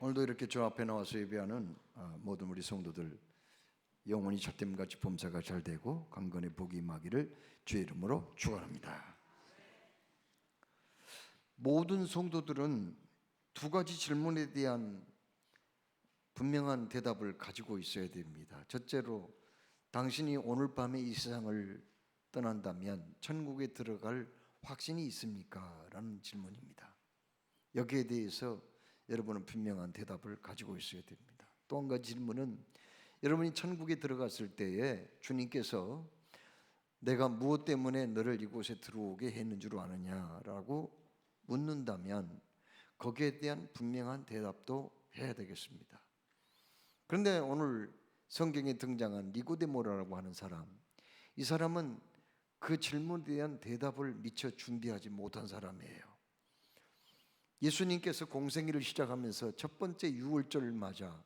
오늘도 이렇게 저 앞에 나와서 예배하는 모든 우리 성도들 영원히 잣됨같이 범사가 잘 되고 강건의 복이 임하기를 주의 이름으로 축원합니다. 모든 성도들은 두 가지 질문에 대한 분명한 대답을 가지고 있어야 됩니다. 첫째로, 당신이 오늘 밤에 이 세상을 떠난다면 천국에 들어갈 확신이 있습니까? 라는 질문입니다. 여기에 대해서 여러분은 분명한 대답을 가지고 있어야 됩니다. 또 한 가지 질문은, 여러분이 천국에 들어갔을 때에 주님께서 내가 무엇 때문에 너를 이곳에 들어오게 했는 줄 아느냐라고 묻는다면 거기에 대한 분명한 대답도 해야 되겠습니다. 그런데 오늘 성경에 등장한 니고데모라고 하는 사람, 이 사람은 그 질문에 대한 대답을 미처 준비하지 못한 사람이에요. 예수님께서 공생애를 시작하면서 첫 번째 유월절을 맞아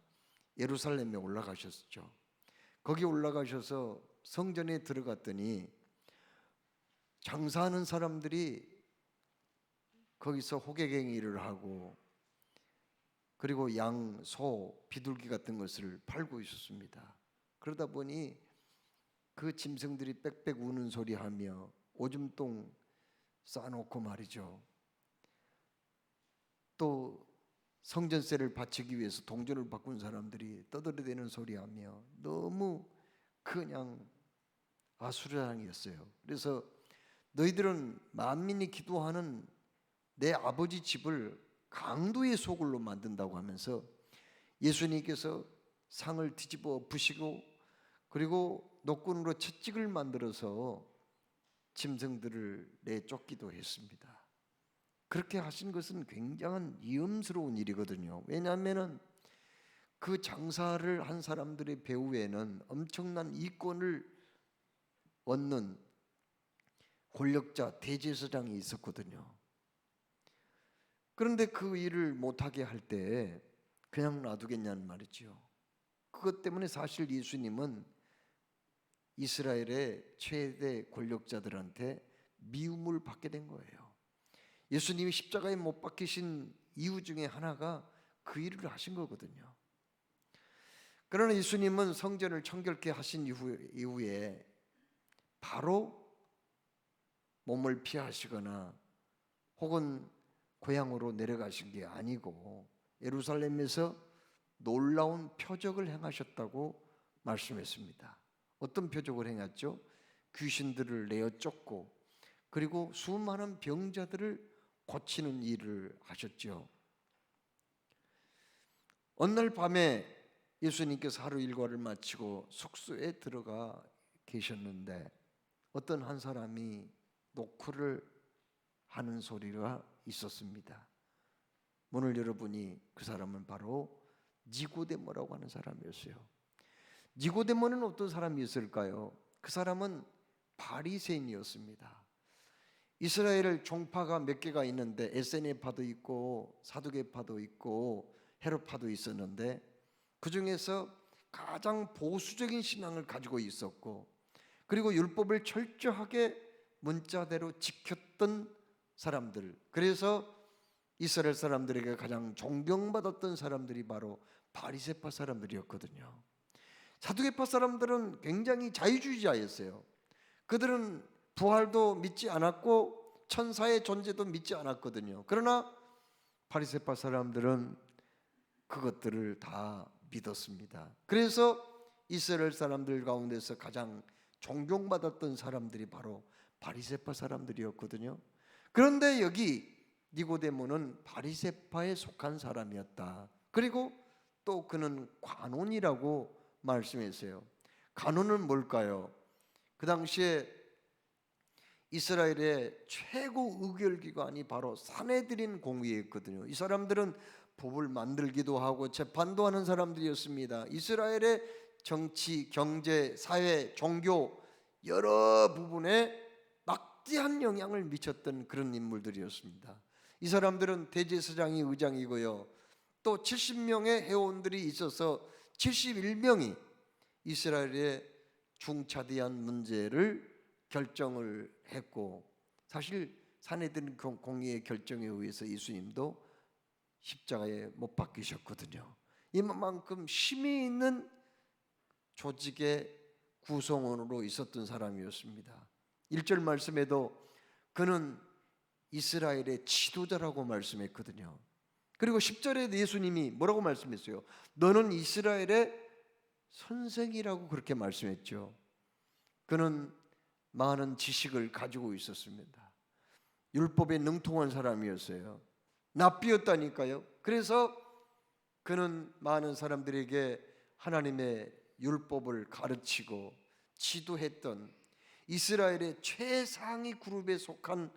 예루살렘에 올라가셨죠. 거기 올라가셔서 성전에 들어갔더니 장사하는 사람들이 거기서 호객행위를 하고, 그리고 양, 소, 비둘기 같은 것을 팔고 있었습니다. 그러다 보니 그 짐승들이 빽빽 우는 소리하며 오줌똥 싸놓고 말이죠, 또 성전세를 바치기 위해서 동전을 바꾼 사람들이 떠들어대는 소리하며 너무 그냥 아수라장이었어요. 그래서 너희들은 만민이 기도하는 내 아버지 집을 강도의 소굴로 만든다고 하면서 예수님께서 상을 뒤집어 부시고, 그리고 노끈으로 채찍을 만들어서 짐승들을 내쫓기도 했습니다. 그렇게 하신 것은 굉장한 위험스러운 일이거든요. 왜냐하면 그 장사를 한 사람들의 배후에는 엄청난 이권을 얻는 권력자 대제사장이 있었거든요. 그런데 그 일을 못하게 할 때 그냥 놔두겠냐는 말이죠. 그것 때문에 사실 예수님은 이스라엘의 최대 권력자들한테 미움을 받게 된 거예요. 예수님이 십자가에 못 박히신 이유 중에 하나가 그 일을 하신 거거든요. 그러나 예수님은 성전을 청결케 하신 이후에 바로 몸을 피하시거나 혹은 고향으로 내려가신 게 아니고 예루살렘에서 놀라운 표적을 행하셨다고 말씀했습니다. 어떤 표적을 행했죠? 귀신들을 내어 쫓고, 그리고 수많은 병자들을 고치는 일을 하셨죠. 어느 날 밤에 예수님께서 하루 일과를 마치고 숙소에 들어가 계셨는데 어떤 한 사람이 노크를 하는 소리가 있었습니다. 문을 열어보니 그 사람은 바로 니고데모라고 하는 사람이었어요. 니고데모는 어떤 사람이었을까요? 그 사람은 바리새인이었습니다. 이스라엘 종파가 몇 개가 있는데 에세네파도 있고 사두개파도 있고 헤롯파도 있었는데, 그 중에서 가장 보수적인 신앙을 가지고 있었고, 그리고 율법을 철저하게 문자대로 지켰던 사람들, 그래서 이스라엘 사람들에게 가장 존경받았던 사람들이 바로 바리새파 사람들이었거든요. 사두개파 사람들은 굉장히 자유주의자였어요. 그들은 부활도 믿지 않았고 천사의 존재도 믿지 않았거든요. 그러나 바리새파 사람들은 그것들을 다 믿었습니다. 그래서 이스라엘 사람들 가운데서 가장 존경받았던 사람들이 바로 바리새파 사람들이었거든요. 그런데 여기 니고데모는 바리새파에 속한 사람이었다. 그리고 또 그는 관원이라고 말씀했어요. 관원은 뭘까요? 그 당시에 이스라엘의 최고 의결기관이 바로 산헤드린 공의회였거든요. 이 사람들은 법을 만들기도 하고 재판도 하는 사람들이었습니다. 이스라엘의 정치, 경제, 사회, 종교 여러 부분에 막대한 영향을 미쳤던 그런 인물들이었습니다. 이 사람들은 대제사장이 의장이고요, 또 70명의 회원들이 있어서 71명이 이스라엘의 중차대한 문제를 결정을 했고, 사실 산헤드린 공의의 결정에 의해서 예수님도 십자가에 못 박히셨거든요. 이만큼 힘이 있는 조직의 구성원으로 있었던 사람이었습니다. 1절 말씀에도 그는 이스라엘의 지도자라고 말씀했거든요. 그리고 10절에 예수님이 뭐라고 말씀했어요? 너는 이스라엘의 선생이라고 그렇게 말씀했죠. 그는 많은 지식을 가지고 있었습니다. 율법에 능통한 사람이었어요. 납비였다니까요. 그래서 그는 많은 사람들에게 하나님의 율법을 가르치고 지도했던 이스라엘의 최상위 그룹에 속한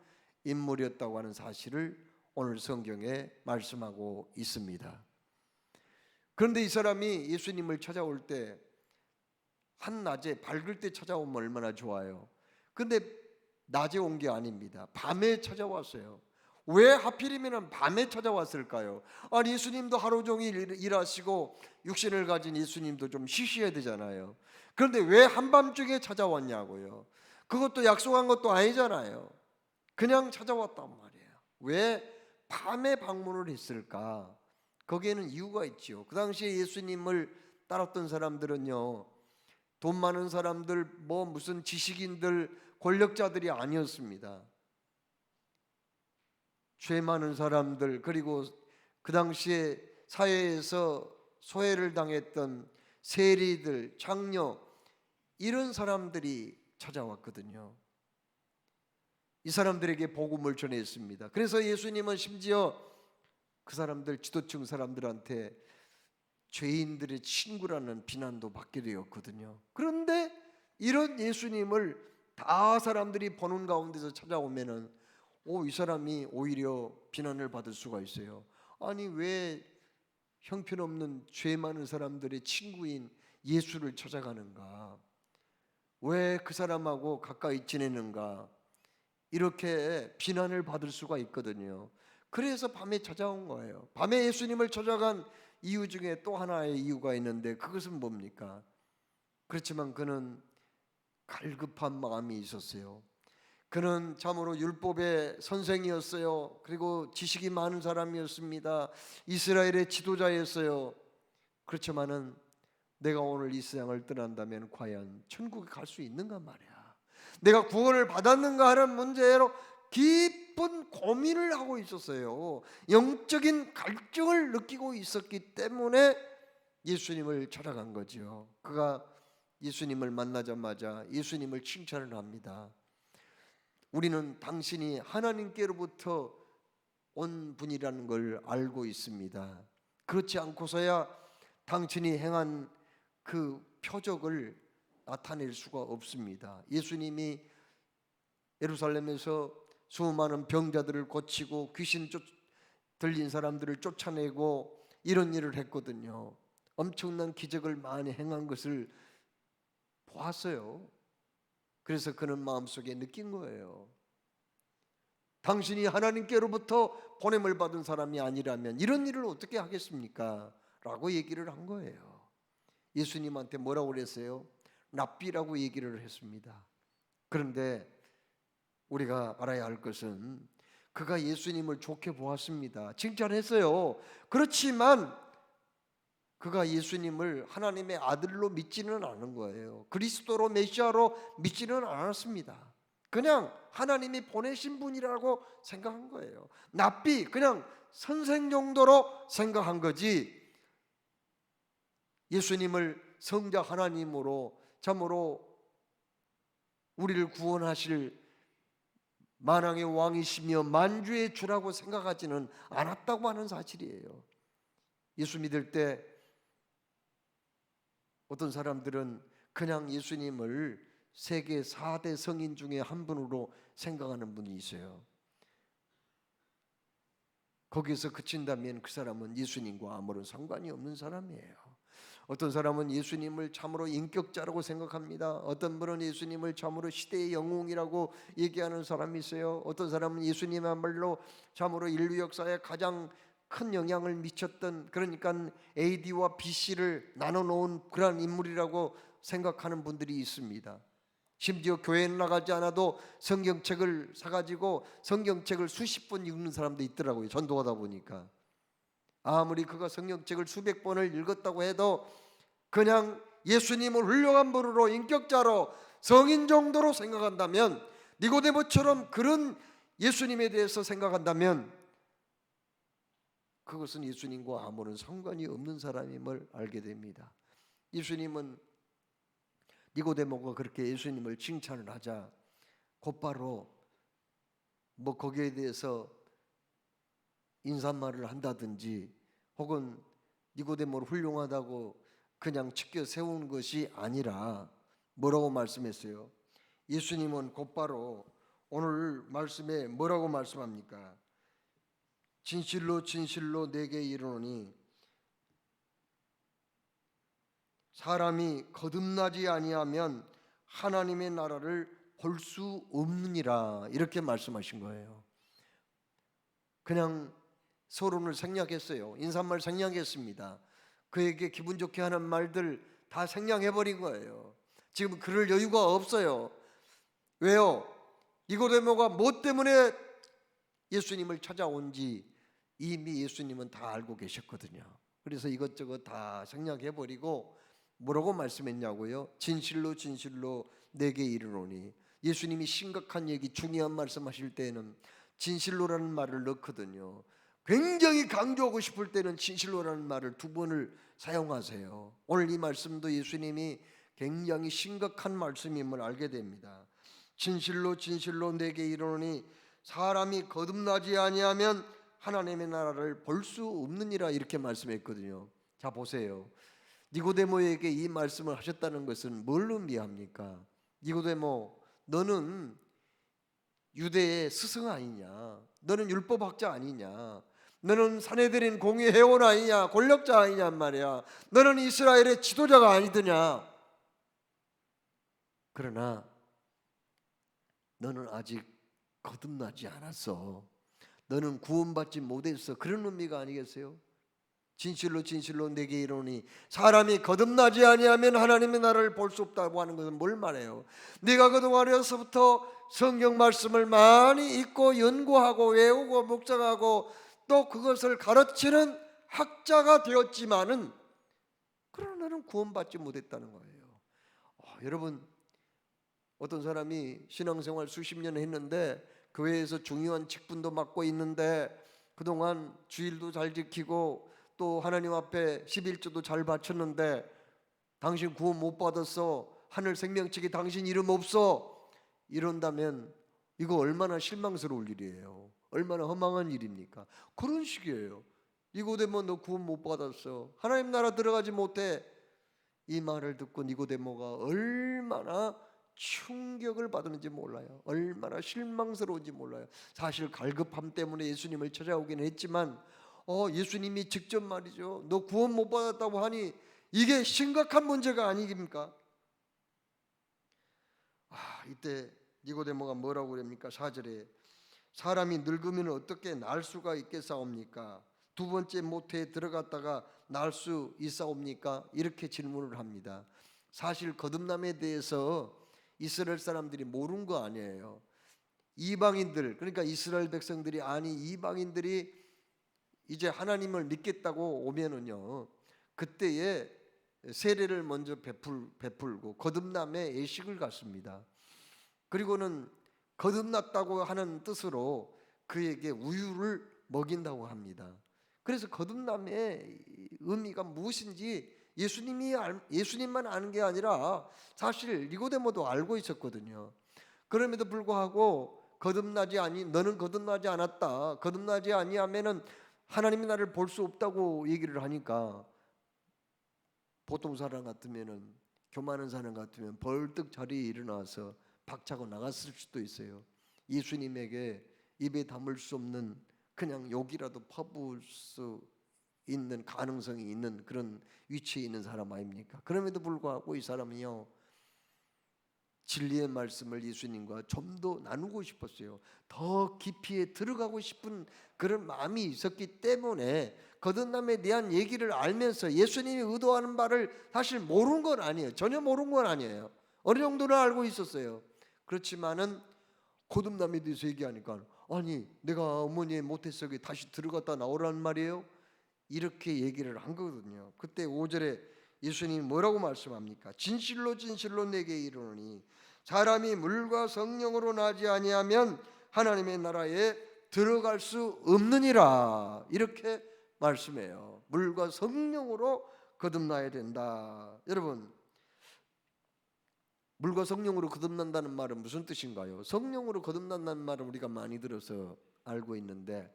인물이었다고 하는 사실을 오늘 성경에 말씀하고 있습니다. 그런데 이 사람이 예수님을 찾아올 때 한낮에 밝을 때 찾아오면 얼마나 좋아요. 그런데 낮에 온 게 아닙니다. 밤에 찾아왔어요. 왜 하필이면 밤에 찾아왔을까요? 아니 예수님도 하루 종일 일하시고 육신을 가진 예수님도 좀 쉬셔야 되잖아요. 그런데 왜 한밤중에 찾아왔냐고요. 그것도 약속한 것도 아니잖아요. 그냥 찾아왔단 말이에요. 왜 밤에 방문을 했을까? 거기에는 이유가 있죠. 그 당시에 예수님을 따랐던 사람들은요, 돈 많은 사람들, 무슨 지식인들, 권력자들이 아니었습니다. 죄 많은 사람들, 그리고 그 당시에 사회에서 소외를 당했던 세리들, 장녀, 이런 사람들이 찾아왔거든요. 이 사람들에게 복음을 전했습니다. 그래서 예수님은 심지어 그 사람들, 지도층 사람들한테 죄인들의 친구라는 비난도 받게 되었거든요. 그런데 이런 예수님을 다 사람들이 보는 가운데서 찾아오면은 이 사람이 오히려 비난을 받을 수가 있어요. 아니 왜 형편없는 죄 많은 사람들의 친구인 예수를 찾아가는가? 왜 그 사람하고 가까이 지내는가? 이렇게 비난을 받을 수가 있거든요. 그래서 밤에 찾아온 거예요. 밤에 예수님을 찾아간 이유 중에 또 하나의 이유가 있는데 그것은 뭡니까? 그렇지만 그는 갈급한 마음이 있었어요. 그는 참으로 율법의 선생이었어요. 그리고 지식이 많은 사람이었습니다. 이스라엘의 지도자였어요. 그렇지만은 내가 오늘 이 세상을 떠난다면 과연 천국에 갈 수 있는가 말이야. 내가 구원을 받았는가 하는 문제로 깊은 고민을 하고 있었어요. 영적인 갈증을 느끼고 있었기 때문에 예수님을 찾아간 거죠. 그가 예수님을 만나자마자 예수님을 칭찬을 합니다. 우리는 당신이 하나님께로부터 온 분이라는 걸 알고 있습니다. 그렇지 않고서야 당신이 행한 그 표적을 나타낼 수가 없습니다. 예수님이 예루살렘에서 수많은 병자들을 고치고 귀신 들린 사람들을 쫓아내고 이런 일을 했거든요. 엄청난 기적을 많이 행한 것을 보았어요. 그래서 그는 마음속에 느낀 거예요. 당신이 하나님께로부터 보냄을 받은 사람이 아니라면 이런 일을 어떻게 하겠습니까? 라고 얘기를 한 거예요. 예수님한테 뭐라고 그랬어요? 랍비라고 얘기를 했습니다. 그런데 우리가 알아야 할 것은 그가 예수님을 좋게 보았습니다. 칭찬했어요. 그렇지만 그가 예수님을 하나님의 아들로 믿지는 않은 거예요. 그리스도로 메시아로 믿지는 않았습니다. 그냥 하나님이 보내신 분이라고 생각한 거예요. 납비, 그냥 선생 정도로 생각한 거지 예수님을 성자 하나님으로 참으로 우리를 구원하실 만왕의 왕이시며 만주의 주라고 생각하지는 않았다고 하는 사실이에요. 예수 믿을 때 어떤 사람들은 그냥 예수님을 세계 4대 성인 중에 한 분으로 생각하는 분이 있어요. 거기서 그친다면 그 사람은 예수님과 아무런 상관이 없는 사람이에요. 어떤 사람은 예수님을 참으로 인격자라고 생각합니다. 어떤 분은 예수님을 참으로 시대의 영웅이라고 얘기하는 사람이 있어요. 어떤 사람은 예수님이야말로 참으로 인류 역사에 가장 큰 영향을 미쳤던, 그러니까 AD와 BC를 나눠놓은 그러한 인물이라고 생각하는 분들이 있습니다. 심지어 교회에 나가지 않아도 성경책을 사가지고 성경책을 수십 번 읽는 사람도 있더라고요. 전도하다 보니까. 아무리 그가 성경책을 수백 번을 읽었다고 해도 그냥 예수님을 훌륭한 분으로, 인격자로, 성인 정도로 생각한다면, 니고데모처럼 그런 예수님에 대해서 생각한다면 그것은 예수님과 아무런 상관이 없는 사람임을 알게 됩니다. 예수님은 니고데모가 그렇게 예수님을 칭찬을 하자 곧바로 거기에 대해서 인사말을 한다든지 혹은 니고데모를 훌륭하다고 그냥 치켜 세운 것이 아니라 뭐라고 말씀했어요? 예수님은 곧바로 오늘 말씀에 뭐라고 말씀합니까? 진실로 진실로 내게 이르노니 사람이 거듭나지 아니하면 하나님의 나라를 볼 수 없느니라, 이렇게 말씀하신 거예요. 그냥 서론을 생략했어요. 인사말 생략했습니다. 그에게 기분 좋게 하는 말들 다 생략해버린 거예요. 지금 그럴 여유가 없어요. 왜요? 니고데모가 뭐 때문에 예수님을 찾아온지 이미 예수님은 다 알고 계셨거든요. 그래서 이것저것 다 생략해버리고 뭐라고 말씀했냐고요? 진실로 진실로 내게 이르노니. 예수님이 심각한 얘기, 중요한 말씀하실 때는 진실로라는 말을 넣거든요. 굉장히 강조하고 싶을 때는 진실로라는 말을 2번을 사용하세요. 오늘 이 말씀도 예수님이 굉장히 심각한 말씀임을 알게 됩니다. 진실로 진실로 내게 이르노니 사람이 거듭나지 아니하면 하나님의 나라를 볼 수 없느니라, 이렇게 말씀했거든요. 자 보세요. 니고데모에게 이 말씀을 하셨다는 것은 뭘 의미합니까? 니고데모, 너는 유대의 스승 아니냐? 너는 율법학자 아니냐? 너는 사내들인 공의 회원 아니냐? 권력자 아니냔 말이야. 너는 이스라엘의 지도자가 아니더냐? 그러나 너는 아직 거듭나지 않았어. 너는 구원받지 못했어. 그런 의미가 아니겠어요? 진실로 진실로 내게 이르노니 사람이 거듭나지 아니하면 하나님의 나라를 볼 수 없다고 하는 것은 뭘 말해요? 네가 그동안에서부터 성경 말씀을 많이 읽고 연구하고 외우고 묵상하고 또 그것을 가르치는 학자가 되었지만은 그러나 너는 구원받지 못했다는 거예요. 여러분, 어떤 사람이 신앙생활 수십 년 했는데 교회에서 중요한 직분도 맡고 있는데 그동안 주일도 잘 지키고 또 하나님 앞에 11조도 잘 바쳤는데 당신 구원 못 받았어, 하늘 생명책에 당신 이름 없어, 이런다면 이거 얼마나 실망스러울 일이에요. 얼마나 허망한 일입니까? 그런 식이에요. 니고데모, 너 구원 못 받았어, 하나님 나라 들어가지 못해. 이 말을 듣고 니고데모가 얼마나 충격을 받았는지 몰라요. 얼마나 실망스러운지 몰라요. 사실 갈급함 때문에 예수님을 찾아오긴 했지만 예수님이 직접 말이죠, 너 구원 못 받았다고 하니 이게 심각한 문제가 아니십니까? 이때 니고데모가 뭐라고 그럽니까? 4절에 사람이 늙으면 어떻게 날 수가 있겠사옵니까? 2번째 모태에 들어갔다가 날 수 있사옵니까? 이렇게 질문을 합니다. 사실 거듭남에 대해서 이스라엘 사람들이 모르는 거 아니에요. 이방인들, 그러니까 이스라엘 백성들이 아니 이방인들이 이제 하나님을 믿겠다고 오면은요, 그때에 세례를 먼저 베풀고 거듭남의 예식을 갖습니다. 그리고는 거듭났다고 하는 뜻으로 그에게 우유를 먹인다고 합니다. 그래서 거듭남의 의미가 무엇인지 예수님만 아는 게 아니라 사실 니고데모도 알고 있었거든요. 그럼에도 불구하고 너는 거듭나지 않았다, 거듭나지 아니하면은 하나님의 나라를 볼 수 없다고 얘기를 하니까 보통 사람 같으면은, 교만한 사람 같으면 벌떡 자리에 일어나서 박차고 나갔을 수도 있어요. 예수님에게 입에 담을 수 없는 그냥 욕이라도 퍼부을 수 있는 가능성이 있는 그런 위치에 있는 사람 아닙니까? 그럼에도 불구하고 이 사람이요, 진리의 말씀을 예수님과 좀 더 나누고 싶었어요. 더 깊이에 들어가고 싶은 그런 마음이 있었기 때문에 거듭남에 대한 얘기를 알면서 예수님이 의도하는 바를 사실 모르는 건 아니에요. 전혀 모르는 건 아니에요. 어느 정도는 알고 있었어요. 그렇지만은 거듭남에 대해서 얘기하니까 아니 내가 어머니의 모태속에 다시 들어갔다 나오라는 말이에요? 이렇게 얘기를 한 거거든요. 그때 5절에 예수님이 뭐라고 말씀합니까? 진실로 진실로 내게 이르노니 사람이 물과 성령으로 나지 아니하면 하나님의 나라에 들어갈 수 없느니라. 이렇게 말씀해요. 물과 성령으로 거듭나야 된다. 여러분, 물과 성령으로 거듭난다는 말은 무슨 뜻인가요? 성령으로 거듭난다는 말은 우리가 많이 들어서 알고 있는데,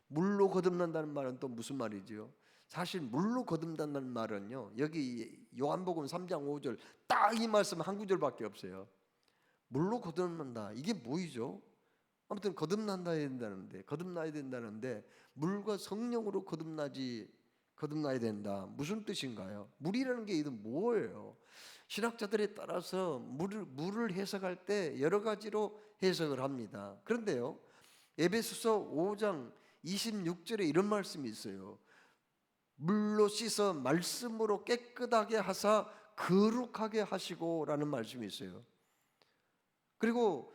물로 거듭난다는 말은 또 무슨 말이지요? 사실 물로 거듭난다는 말은요, 여기 요한복음 3장 5절 딱 이 말씀 한 구절밖에 없어요. 물로 거듭난다, 이게 뭐이죠? 아무튼 거듭나야 된다는데 물과 성령으로 거듭나야 된다. 무슨 뜻인가요? 물이라는 게 이건 뭐예요? 신학자들에 따라서 물을 해석할 때 여러 가지로 해석을 합니다. 그런데요, 에베소서 5장 26절에 이런 말씀이 있어요. 물로 씻어 말씀으로 깨끗하게 하사 거룩하게 하시고라는 말씀이 있어요. 그리고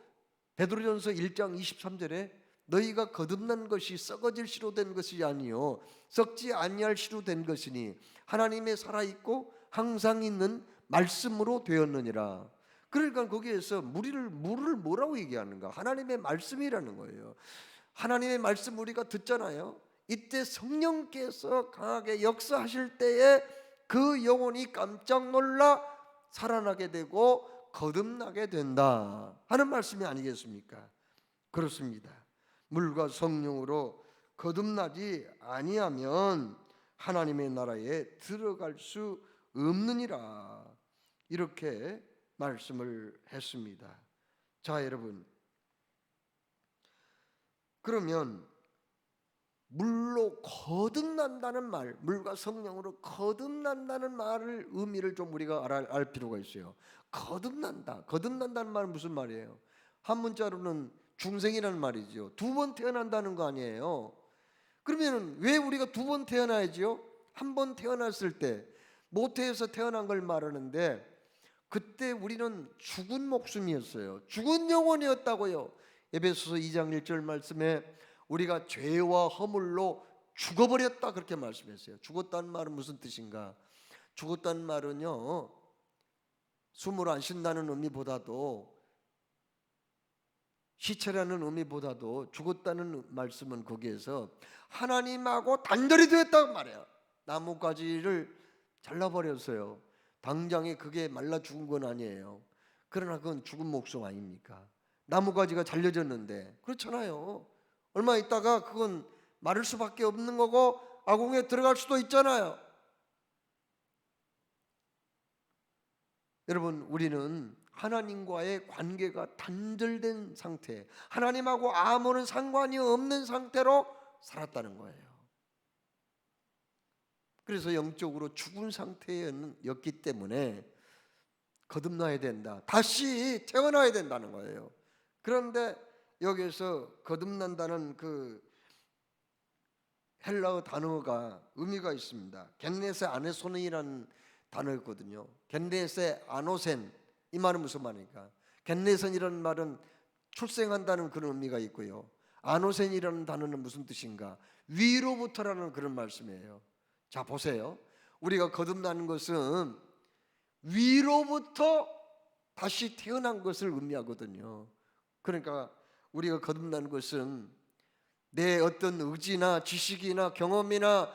베드로전서 1장 23절에 너희가 거듭난 것이 썩어질 씨로 된 것이 아니요 썩지 아니할 씨로 된 것이니 하나님의 살아있고 항상 있는 말씀으로 되었느니라. 그러니까 거기에서 물을 뭐라고 얘기하는가? 하나님의 말씀이라는 거예요. 하나님의 말씀 우리가 듣잖아요. 이때 성령께서 강하게 역사하실 때에 그 영혼이 깜짝 놀라 살아나게 되고 거듭나게 된다 하는 말씀이 아니겠습니까? 그렇습니다. 물과 성령으로 거듭나지 아니하면 하나님의 나라에 들어갈 수 없느니라. 이렇게 말씀을 했습니다. 자, 여러분, 그러면 물로 거듭난다는 말, 물과 성령으로 거듭난다는 말을 의미를 좀 우리가 알 필요가 있어요. 거듭난다는 말은 무슨 말이에요? 한 문자로는 중생이라는 말이죠. 두 번 태어난다는 거 아니에요. 그러면 왜 우리가 두 번 태어나야지요? 한 번 태어났을 때 모태에서 태어난 걸 말하는데 그때 우리는 죽은 목숨이었어요. 죽은 영혼이었다고요. 에베소서 2장 1절 말씀에 우리가 죄와 허물로 죽어버렸다 그렇게 말씀했어요. 죽었다는 말은 무슨 뜻인가? 죽었다는 말은요, 숨을 안 쉰다는 의미보다도, 시체라는 의미보다도 죽었다는 말씀은 거기에서 하나님하고 단절이 되었다고 말해요. 나뭇가지를 잘라버렸어요. 당장에 그게 말라 죽은 건 아니에요. 그러나 그건 죽은 목숨 아닙니까? 나뭇가지가 잘려졌는데, 그렇잖아요. 얼마 있다가 그건 마를 수밖에 없는 거고 아궁에 들어갈 수도 있잖아요. 여러분, 우리는 하나님과의 관계가 단절된 상태, 하나님하고 아무런 상관이 없는 상태로 살았다는 거예요. 그래서 영적으로 죽은 상태였기 때문에 거듭나야 된다, 다시 태어나야 된다는 거예요. 그런데 여기에서 거듭난다는 그 헬라어 단어가 의미가 있습니다. 겐네세 아네소는이라는 단어였거든요. 겐네세 아노센, 이 말은 무슨 말입니까? 겐네센이라는 말은 출생한다는 그런 의미가 있고요, 아노센이라는 단어는 무슨 뜻인가? 위로부터라는 그런 말씀이에요. 자, 보세요. 우리가 거듭나는 것은 위로부터 다시 태어난 것을 의미하거든요. 그러니까 우리가 거듭나는 것은 내 어떤 의지나 지식이나 경험이나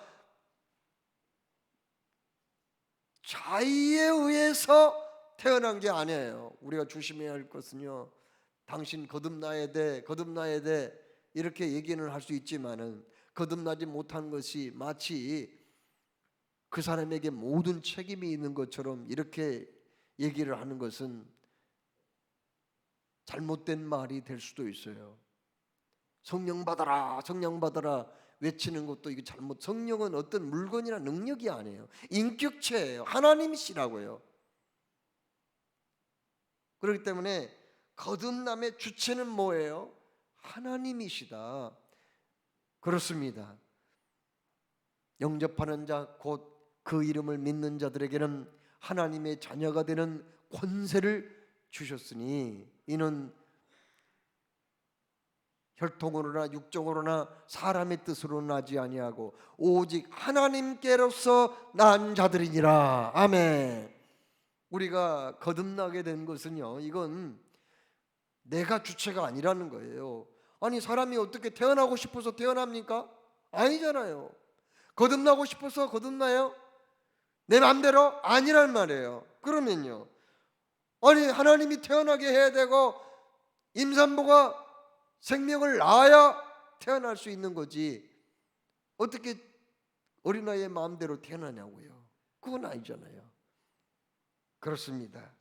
자의에 의해서 태어난 게 아니에요. 우리가 조심해야 할 것은요, 당신 거듭나야 돼 이렇게 얘기는 할 수 있지만은 거듭나지 못한 것이 마치 그 사람에게 모든 책임이 있는 것처럼 이렇게 얘기를 하는 것은 잘못된 말이 될 수도 있어요. 성령 받아라 외치는 것도 이게 잘못. 성령은 어떤 물건이나 능력이 아니에요. 인격체예요. 하나님이시라고요. 그렇기 때문에 거듭남의 주체는 뭐예요? 하나님이시다. 그렇습니다. 영접하는 자, 곧 그 이름을 믿는 자들에게는 하나님의 자녀가 되는 권세를 주셨으니 이는 혈통으로나 육정으로나 사람의 뜻으로 나지 아니하고 오직 하나님께로서 난 자들이니라. 아멘. 우리가 거듭나게 된 것은요, 이건 내가 주체가 아니라는 거예요. 아니, 사람이 어떻게 태어나고 싶어서 태어납니까? 아니잖아요. 거듭나고 싶어서 거듭나요? 내 마음대로? 아니란 말이에요. 그러면요, 아니, 하나님이 태어나게 해야 되고 임산부가 생명을 낳아야 태어날 수 있는 거지, 어떻게 어린아이의 마음대로 태어나냐고요. 그건 아니잖아요. 그렇습니다.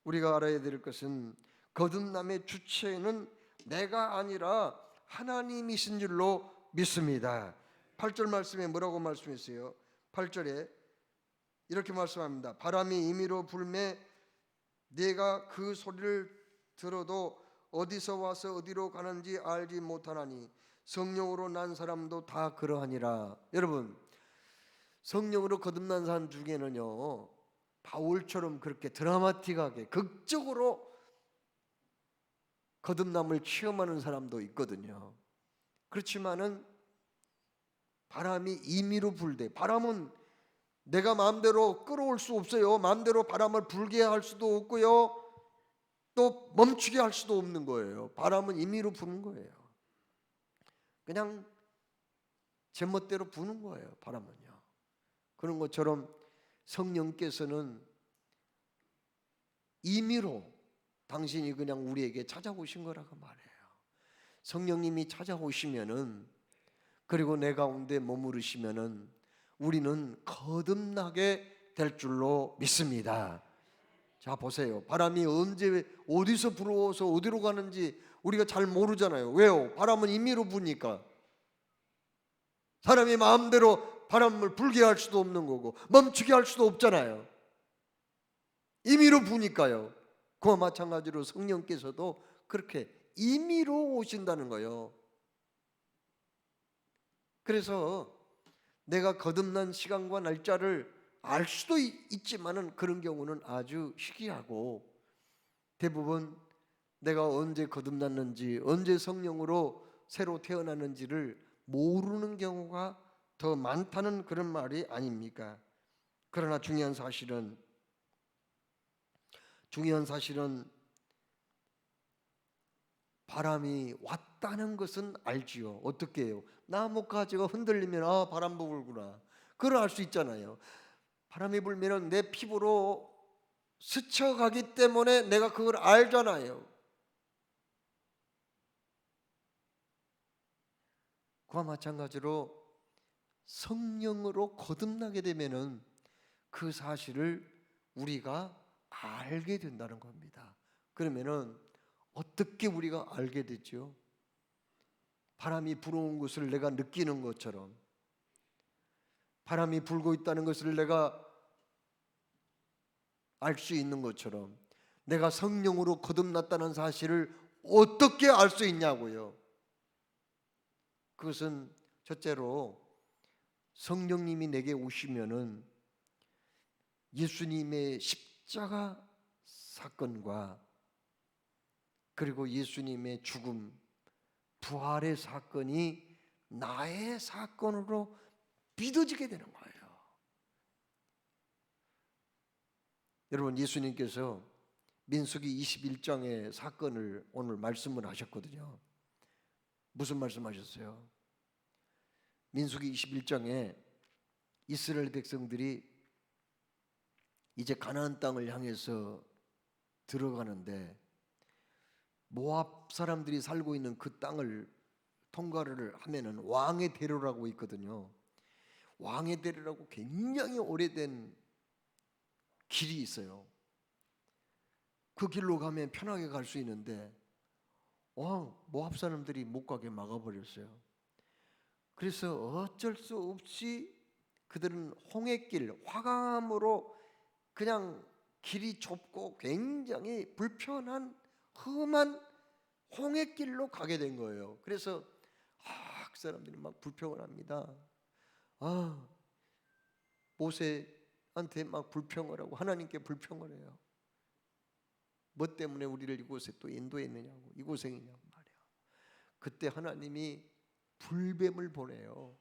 우리가 알아야 될 것은 거듭남의 주체는 내가 아니라 하나님이신 줄로 믿습니다. 8절 말씀에 뭐라고 말씀했어요? 8절에 이렇게 말씀합니다. 바람이 임의로 불매 내가 그 소리를 들어도 어디서 와서 어디로 가는지 알지 못하나니 성령으로 난 사람도 다 그러하니라. 여러분, 성령으로 거듭난 사람 중에는요, 바울처럼 그렇게 드라마틱하게 극적으로 거듭남을 체험하는 사람도 있거든요. 그렇지만은 바람이 임의로 불되, 바람은 내가 마음대로 끌어올 수 없어요. 마음대로 바람을 불게 할 수도 없고요, 또 멈추게 할 수도 없는 거예요. 바람은 임의로 부는 거예요. 그냥 제멋대로 부는 거예요, 바람은요. 그런 것처럼 성령께서는 임의로 당신이 그냥 우리에게 찾아오신 거라고 말해요. 성령님이 찾아오시면은, 그리고 내 가운데 머무르시면은 우리는 거듭나게 될 줄로 믿습니다. 자, 보세요. 바람이 언제 어디서 불어서 어디로 가는지 우리가 잘 모르잖아요. 왜요? 바람은 임의로 부니까. 사람이 마음대로 바람을 불게 할 수도 없는 거고 멈추게 할 수도 없잖아요. 임의로 부니까요. 그와 마찬가지로 성령께서도 그렇게 임의로 오신다는 거예요. 그래서 내가 거듭난 시간과 날짜를 알 수도 있지만은 그런 경우는 아주 희귀하고, 대부분 내가 언제 거듭났는지, 언제 성령으로 새로 태어났는지를 모르는 경우가 더 많다는 그런 말이 아닙니까? 그러나 중요한 사실은 바람이 왔다는 것은 알지요. 어떻게 해요? 나뭇가지가 흔들리면 아, 바람 불구나, 그걸 알 수 있잖아요. 바람이 불면 내 피부로 스쳐가기 때문에 내가 그걸 알잖아요. 그와 마찬가지로 성령으로 거듭나게 되면은 그 사실을 우리가 알게 된다는 겁니다. 그러면은 어떻게 우리가 알게 되죠? 바람이 불어온 것을 내가 느끼는 것처럼, 바람이 불고 있다는 것을 내가 알 수 있는 것처럼, 내가 성령으로 거듭났다는 사실을 어떻게 알 수 있냐고요. 그것은 첫째로 성령님이 내게 오시면은 예수님의 십자가 사건과 그리고 예수님의 죽음, 부활의 사건이 나의 사건으로 믿어지게 되는 거예요. 여러분, 예수님께서 민수기 21장의 사건을 오늘 말씀을 하셨거든요. 무슨 말씀하셨어요? 민수기 21장에 이스라엘 백성들이 이제 가나안 땅을 향해서 들어가는데 모압 사람들이 살고 있는 그 땅을 통과를 하면은 왕의 대로라고 있거든요. 왕의 대로라고 굉장히 오래된 길이 있어요. 그 길로 가면 편하게 갈 수 있는데 모압 사람들이 못 가게 막아버렸어요. 그래서 어쩔 수 없이 그들은 홍해길, 화강암으로 그냥 길이 좁고 굉장히 불편한 험한 홍해길로 가게 된 거예요. 그래서 그 사람들이 막 불평을 합니다. 모세한테 막 불평을 하고 하나님께 불평을 해요. 뭐 때문에 우리를 이곳에 또 인도했느냐고, 이곳에 있냐고 말이야. 그때 하나님이 불뱀을 보내요.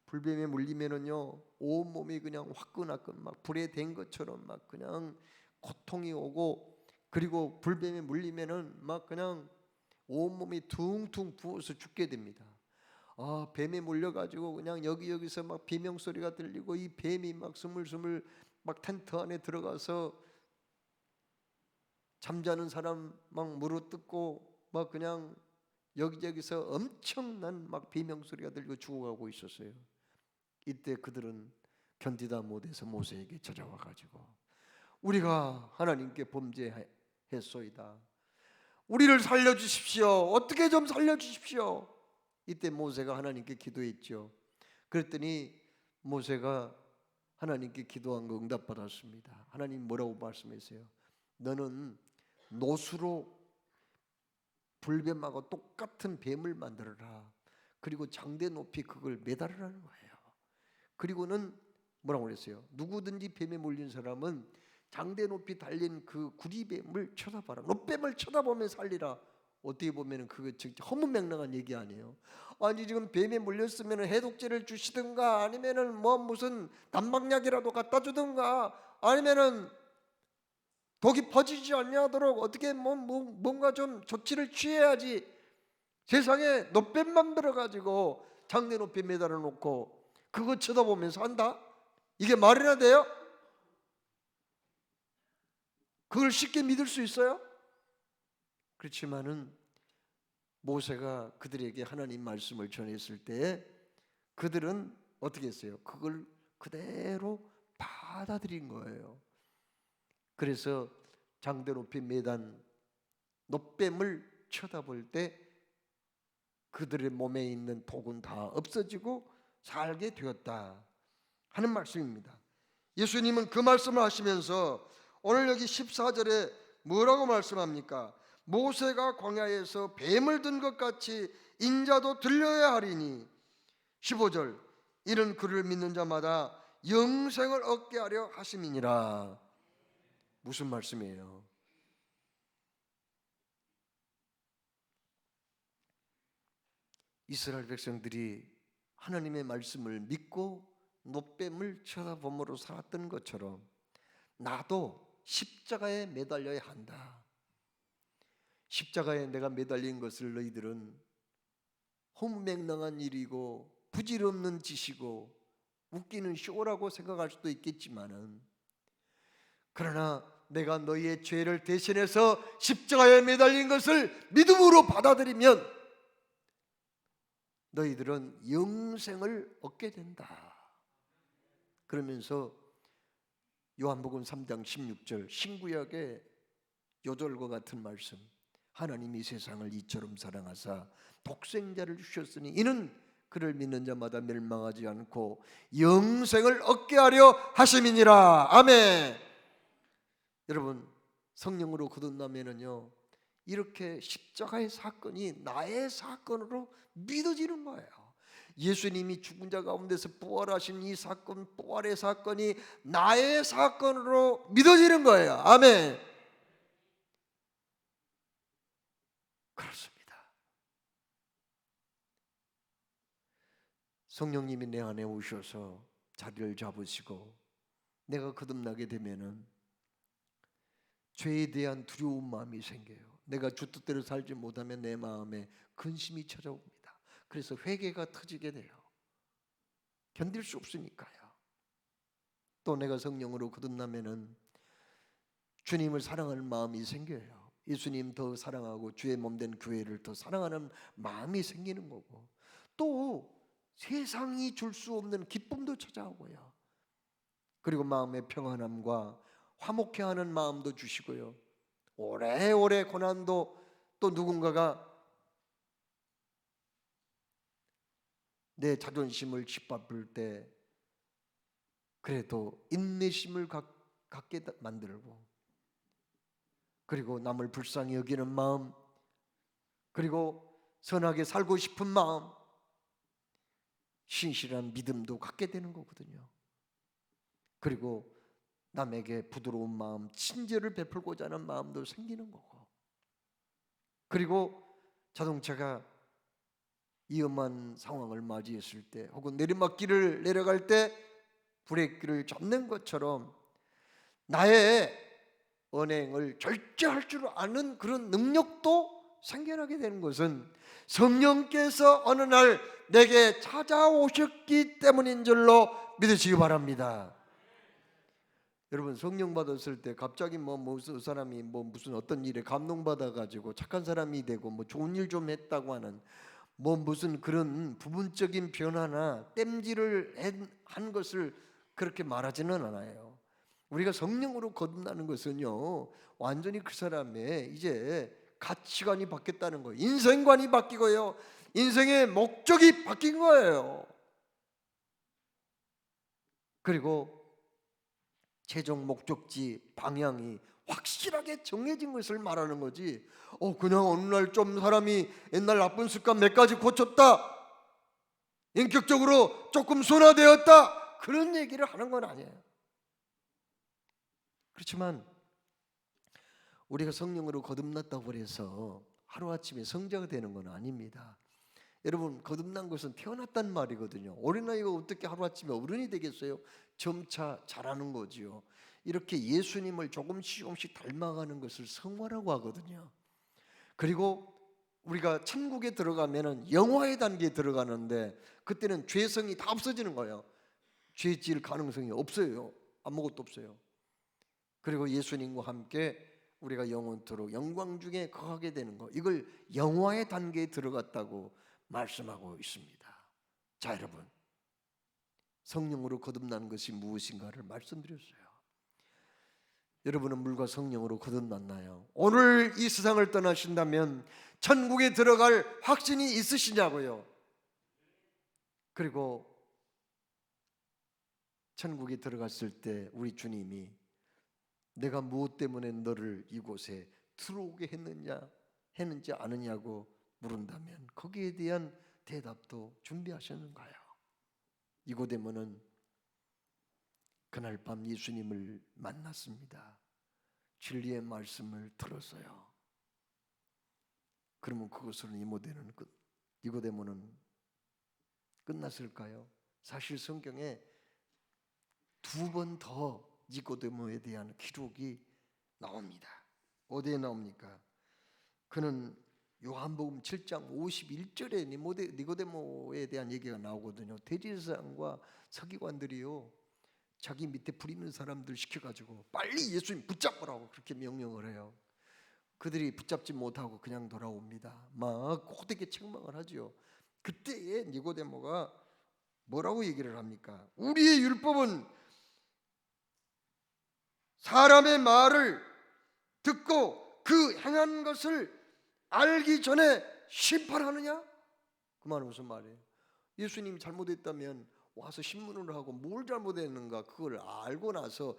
불뱀에 물리면은요 온몸이 그냥 화끈화끈 막 불에 댄 것처럼 막 그냥 고통이 오고, 그리고 불뱀에 물리면은 막 그냥 온몸이 퉁퉁 부어서 죽게 됩니다. 뱀에 물려가지고 그냥 여기저기서 막 비명소리가 들리고, 이 뱀이 막 스물스물 막 텐트 안에 들어가서 잠자는 사람 막 물어뜯고 막 그냥 여기저기서 엄청난 막 비명소리가 들리고 죽어가고 있었어요. 이때 그들은 견디다 못해서 모세에게 찾아와 가지고 우리가 하나님께 범죄했소이다, 우리를 살려주십시오, 어떻게 좀 살려주십시오. 이때 모세가 하나님께 기도했죠. 그랬더니 모세가 하나님께 기도한 거 응답받았습니다. 하나님 뭐라고 말씀하세요? 너는 노수로 불뱀하고 똑같은 뱀을 만들어라. 그리고 장대 높이 그걸 매달으라는 거예요. 그리고는 뭐라고 그랬어요? 누구든지 뱀에 물린 사람은 장대 높이 달린 그 구리뱀을 쳐다봐라. 노뱀을 쳐다보면 살리라. 어떻게 보면 그거 허무맹랑한 얘기 아니에요? 아니 지금 뱀에 물렸으면 해독제를 주시든가, 아니면은 뭐 무슨 단막약이라도 갖다 주든가, 아니면은 독이 퍼지지 않도록 어떻게 뭔가 좀 조치를 취해야지. 세상에 노뱀 만들어 가지고 장대 높이 매달아 놓고 그거 쳐다보면서 한다? 이게 말이나 돼요? 그걸 쉽게 믿을 수 있어요? 그렇지만은 모세가 그들에게 하나님 말씀을 전했을 때 그들은 어떻게 했어요? 그걸 그대로 받아들인 거예요. 그래서 장대 높이 매단 노뱀을 쳐다볼 때 그들의 몸에 있는 독은 다 없어지고 살게 되었다 하는 말씀입니다. 예수님은 그 말씀을 하시면서 오늘 여기 14절에 뭐라고 말씀합니까? 모세가 광야에서 뱀을 든 것 같이 인자도 들려야 하리니, 15절, 이는 그를 믿는 자마다 영생을 얻게 하려 하심이니라. 무슨 말씀이에요? 이스라엘 백성들이 하나님의 말씀을 믿고 노뱀을 쳐다봄으로 살았던 것처럼 나도 십자가에 매달려야 한다. 십자가에 내가 매달린 것을 너희들은 허무맹랑한 일이고 부질없는 짓이고 웃기는 쇼라고 생각할 수도 있겠지만은, 그러나 내가 너희의 죄를 대신해서 십자가에 매달린 것을 믿음으로 받아들이면 너희들은 영생을 얻게 된다. 그러면서 요한복음 3장 16절 신구약의 요절과 같은 말씀, 하나님이 세상을 이처럼 사랑하사 독생자를 주셨으니 이는 그를 믿는 자마다 멸망하지 않고 영생을 얻게 하려 하심이니라. 아멘. 여러분, 성령으로 거듭나면은요 이렇게 십자가의 사건이 나의 사건으로 믿어지는 거예요. 예수님이 죽은 자 가운데서 부활하신 이 사건, 부활의 사건이 나의 사건으로 믿어지는 거예요. 아멘. 그렇습니다. 성령님이 내 안에 오셔서 자리를 잡으시고 내가 거듭나게 되면은 죄에 대한 두려운 마음이 생겨요. 내가 주 뜻대로 살지 못하면 내 마음에 근심이 찾아옵니다. 그래서 회개가 터지게 돼요. 견딜 수 없으니까요. 또 내가 성령으로 거듭나면은 주님을 사랑하는 마음이 생겨요. 예수님 더 사랑하고 주의 몸된 교회를 더 사랑하는 마음이 생기는 거고, 또 세상이 줄 수 없는 기쁨도 찾아오고요. 그리고 마음의 평안함과 화목해하는 마음도 주시고요. 오래오래 고난도, 또 누군가가 내 자존심을 짓밟을 때 그래도 인내심을 갖게 만들고, 그리고 남을 불쌍히 여기는 마음, 그리고 선하게 살고 싶은 마음, 신실한 믿음도 갖게 되는 거거든요. 그리고 남에게 부드러운 마음, 친절을 베풀고자 하는 마음도 생기는 거고, 그리고 자동차가 위험한 상황을 맞이했을 때 혹은 내리막길을 내려갈 때 브레이크를 잡는 것처럼 나의 언행을 절제할 줄 아는 그런 능력도 생겨나게 되는 것은 성령께서 어느 날 내게 찾아오셨기 때문인 줄로 믿으시기 바랍니다. 여러분, 성령 받았을 때 갑자기 무슨 사람이 무슨 어떤 일에 감동받아 가지고 착한 사람이 되고 좋은 일 좀 했다고 하는 무슨 그런 부분적인 변화나 땜질을 한 것을 그렇게 말하지는 않아요. 우리가 성령으로 거듭나는 것은요, 완전히 그 사람의 이제 가치관이 바뀌었다는 거예요. 인생관이 바뀌고요, 인생의 목적이 바뀐 거예요. 그리고 최종 목적지 방향이 확실하게 정해진 것을 말하는 거지. 그냥 어느 날 좀 사람이 옛날 나쁜 습관 몇 가지 고쳤다, 인격적으로 조금 순화되었다, 그런 얘기를 하는 건 아니에요. 그렇지만 우리가 성령으로 거듭났다고 해서 하루아침에 성자가 되는 건 아닙니다. 여러분, 거듭난 것은 태어났단 말이거든요. 어린아이가 어떻게 하루아침에 어른이 되겠어요? 점차 자라는 거지요. 이렇게 예수님을 조금씩 닮아가는 것을 성화라고 하거든요. 그리고 우리가 천국에 들어가면은 영화의 단계에 들어가는데 그때는 죄성이 다 없어지는 거예요. 죄 지을 가능성이 없어요. 아무것도 없어요. 그리고 예수님과 함께 우리가 영원토록 영광 중에 거하게 되는 거, 이걸 영화의 단계에 들어갔다고 말씀하고 있습니다. 자, 여러분, 성령으로 거듭나는 것이 무엇인가를 말씀드렸어요. 여러분은 물과 성령으로 거듭났나요? 오늘 이 세상을 떠나신다면 천국에 들어갈 확신이 있으시냐고요? 그리고 천국에 들어갔을 때 우리 주님이 내가 무엇 때문에 너를 이곳에 들어오게 했는지 아느냐고 물은다면 거기에 대한 대답도 준비하셨는가요? 니고데모는 그날 밤 예수님을 만났습니다. 진리의 말씀을 들었어요. 그러면 그것으로 니고데모는 끝났을까요? 사실 성경에 두 번 더 니고데모에 대한 기록이 나옵니다. 어디에 나옵니까? 그는 요한복음 7장 51절에 니고데모에 대한 얘기가 나오거든요. 대제사장과 서기관들이요, 자기 밑에 부리는 사람들 시켜가지고 빨리 예수님 붙잡으라고 그렇게 명령을 해요. 그들이 붙잡지 못하고 그냥 돌아옵니다. 막 호되게 책망을 하죠. 그때에 니고데모가 뭐라고 얘기를 합니까? 우리의 율법은 사람의 말을 듣고 그 행한 것을 알기 전에 심판하느냐? 그 말은 무슨 말이에요? 예수님이 잘못했다면 와서 신문을 하고 뭘 잘못했는가 그걸 알고 나서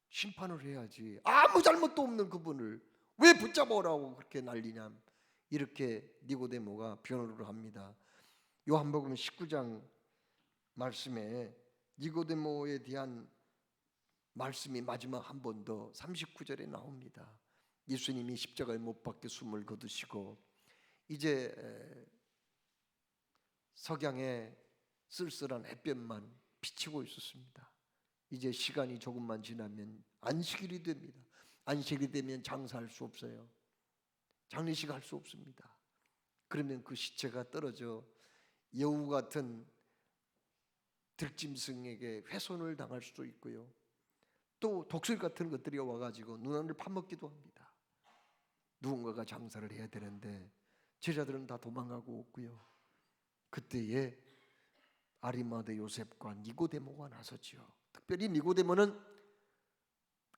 심판을 해야지. 아무 잘못도 없는 그분을 왜 붙잡아오라고 그렇게 난리냐? 이렇게 니고데모가 변호를 합니다. 요한복음 19장 말씀에 니고데모에 대한 말씀이 마지막 한 번 더 39절에 나옵니다. 예수님이 십자가에 못 박혀 숨을 거두시고 이제 석양에 쓸쓸한 햇볕만 비치고 있었습니다. 이제 시간이 조금만 지나면 안식일이 됩니다. 안식일이 되면 장사할 수 없어요. 장례식 할 수 없습니다. 그러면 그 시체가 떨어져 여우 같은 들짐승에게 훼손을 당할 수도 있고요, 또 독수리 같은 것들이 와가지고 눈알을 파먹기도 합니다. 누군가가 장사를 해야 되는데 제자들은 다 도망가고 없고요. 그때에 아리마대 요셉과 니고데모가 나섰지요. 특별히 니고데모는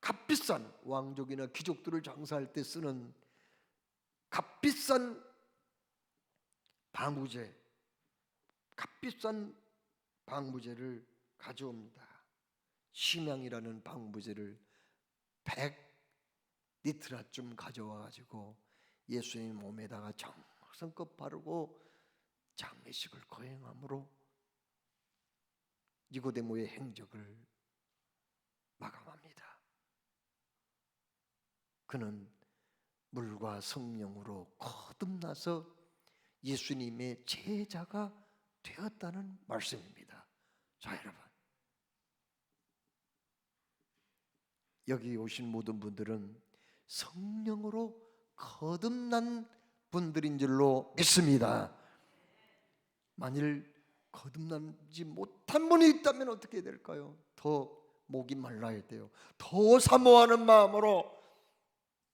값비싼 왕족이나 귀족들을 장사할 때 쓰는 값비싼 방부제, 값비싼 방부제를 가져옵니다. 심양이라는 방부제를 100리트라쯤 가져와 가지고 예수님 몸에다가 정성껏 바르고 장례식을 거행함으로 니고데모의 행적을 마감합니다. 그는 물과 성령으로 거듭나서 예수님의 제자가 되었다는 말씀입니다. 자, 여러분, 여기 오신 모든 분들은 성령으로 거듭난 분들인 줄로 믿습니다. 만일 거듭나지 못한 분이 있다면 어떻게 될까요? 더 목이 말라야 돼요. 더 사모하는 마음으로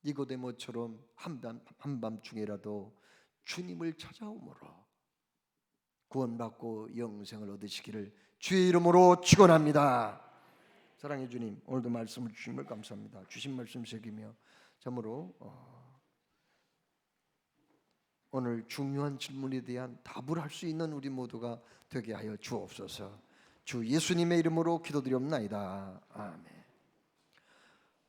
니고데모처럼 한밤중에라도 주님을 찾아오므로 구원받고 영생을 얻으시기를 주의 이름으로 축원합니다. 사랑해 주님, 오늘도 말씀을 주신 걸 감사합니다. 주신 말씀 새기며 참으로 오늘 중요한 질문에 대한 답을 할 수 있는 우리 모두가 되게 하여 주옵소서. 주 예수님의 이름으로 기도드리옵나이다. 아멘.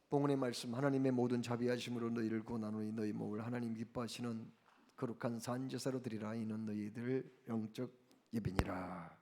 본문의 말씀, 하나님의 모든 자비하심으로 너희를 구원하노니 너희 몸을 하나님 기뻐하시는 거룩한 산제사로 드리라. 이는 너희들 영적 예배니라.